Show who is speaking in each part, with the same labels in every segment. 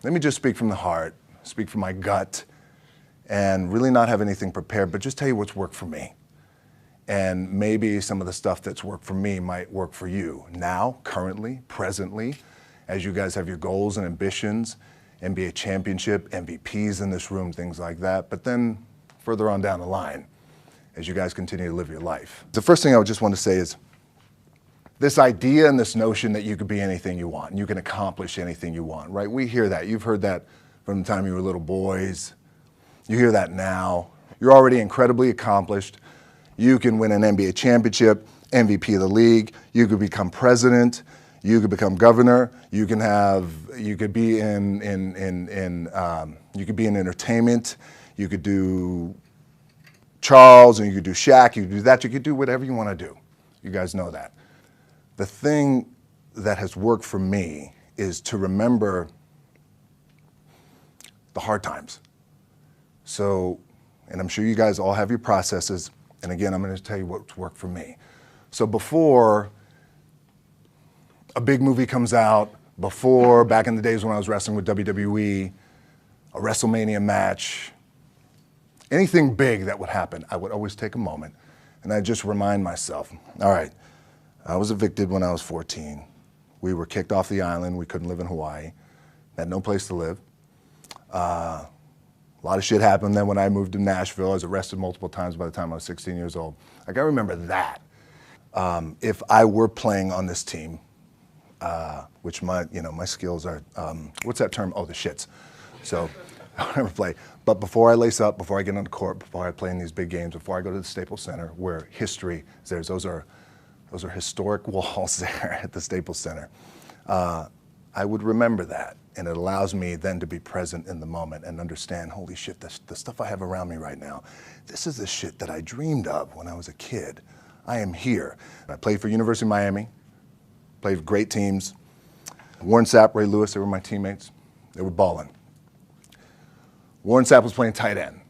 Speaker 1: let me just speak from the heart, speak from my gut, and really not have anything prepared, but just tell you what's worked for me. And maybe some of the stuff that's worked for me might work for you now, currently, presently, as you guys have your goals and ambitions, NBA championship, MVPs in this room, things like that. But then further on down the line, as you guys continue to live your life. The first thing I would just want to say is this idea and this notion that you could be anything you want and you can accomplish anything you want, right? We hear that. You've heard that from the time you were little boys. You hear that now. You're already incredibly accomplished. You can win an NBA championship, MVP of the league. You could become president. You could become governor. You could be in entertainment. You could do Charles, and you could do Shaq. You could do that. You could do whatever you want to do. You guys know that. The thing that has worked for me is to remember the hard times. So, and I'm sure you guys all have your processes. And again, I'm going to tell you what's worked for me. So before a big movie comes out, before back in the days when I was wrestling with WWE, a WrestleMania match, anything big that would happen, I would always take a moment and I'd just remind myself, all right, I was evicted when I was 14. We were kicked off the island. We couldn't live in Hawaii. Had no place to live. A lot of shit happened then when I moved to Nashville. I was arrested multiple times by the time I was 16 years old. Like, I remember that. If I were playing on this team, which my skills are, what's that term? Oh, the shits. So I never play. But before I lace up, before I get on the court, before I play in these big games, before I go to the Staples Center, where history is there, those are historic walls there at the Staples Center. I would remember that. And it allows me then to be present in the moment and understand, holy shit, the stuff I have around me right now, this is the shit that I dreamed of when I was a kid. I am here. I played for University of Miami, played for great teams. Warren Sapp, Ray Lewis, they were my teammates. They were balling. Warren Sapp was playing tight end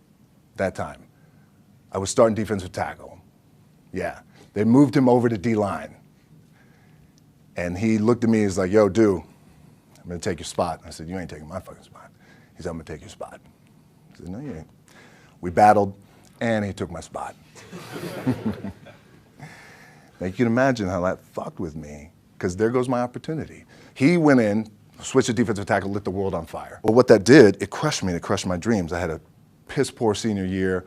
Speaker 1: that time. I was starting defensive tackle. Yeah. They moved him over to D-line. And he looked at me, he's like, yo, dude, I'm going to take your spot. I said, you ain't taking my fucking spot. He said, I'm going to take your spot. I said, no, you ain't. We battled, and he took my spot. Now, you can imagine how that fucked with me, because there goes my opportunity. He went in, switched to defensive tackle, lit the world on fire. Well, what that did, it crushed me. It crushed my dreams. I had a piss-poor senior year,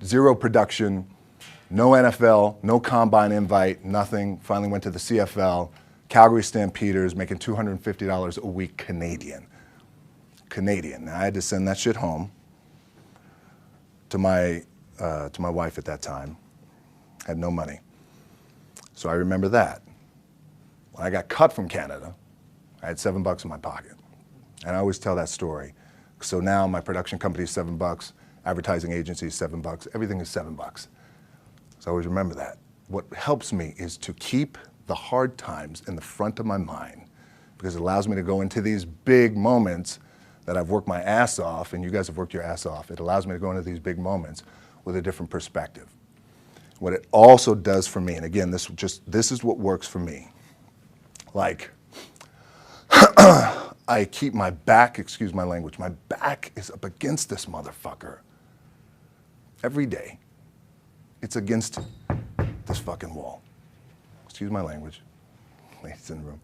Speaker 1: zero production, no NFL, no combine invite, nothing. Finally went to the CFL. Calgary Stampeders, making $250 a week Canadian. Now, I had to send that shit home to my wife at that time. Had no money. So I remember that. When I got cut from Canada, I had $7 in my pocket. And I always tell that story. So now my production company is $7, advertising agency is $7, everything is $7. So I always remember that. What helps me is to keep the hard times in the front of my mind, because it allows me to go into these big moments that I've worked my ass off, and you guys have worked your ass off. It allows me to go into these big moments with a different perspective. What it also does for me, and again, this is what works for me. Like, I keep my back, excuse my language, my back is up against this motherfucker. Every day, it's against this fucking wall. Excuse my language, ladies in the room.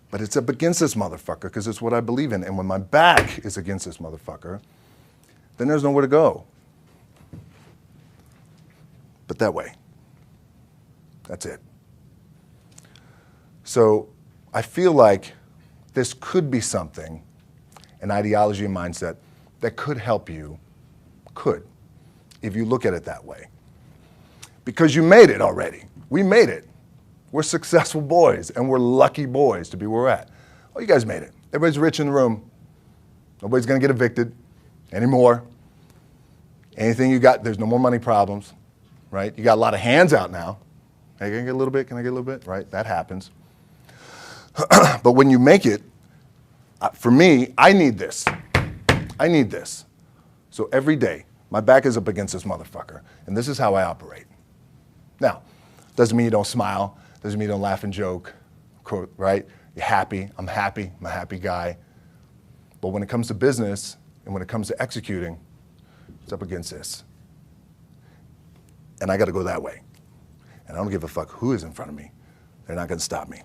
Speaker 1: But it's up against this motherfucker because it's what I believe in. And when my back is against this motherfucker, then there's nowhere to go. But that way. That's it. So I feel like this could be something, an ideology and mindset, that could help you, if you look at it that way. Because you made it already. We made it. We're successful boys, and we're lucky boys to be where we're at. Oh, you guys made it. Everybody's rich in the room. Nobody's going to get evicted anymore. Anything you got, there's no more money problems, right? You got a lot of hands out now. Hey, can I get a little bit? Can I get a little bit? Right? That happens. But when you make it, for me, I need this. I need this. So every day, my back is up against this motherfucker, and this is how I operate. Now, doesn't mean you don't smile, doesn't mean you don't laugh and joke, right? You're happy, I'm a happy guy. But when it comes to business and when it comes to executing, it's up against this. And I got to go that way. And I don't give a fuck who is in front of me. They're not going to stop me.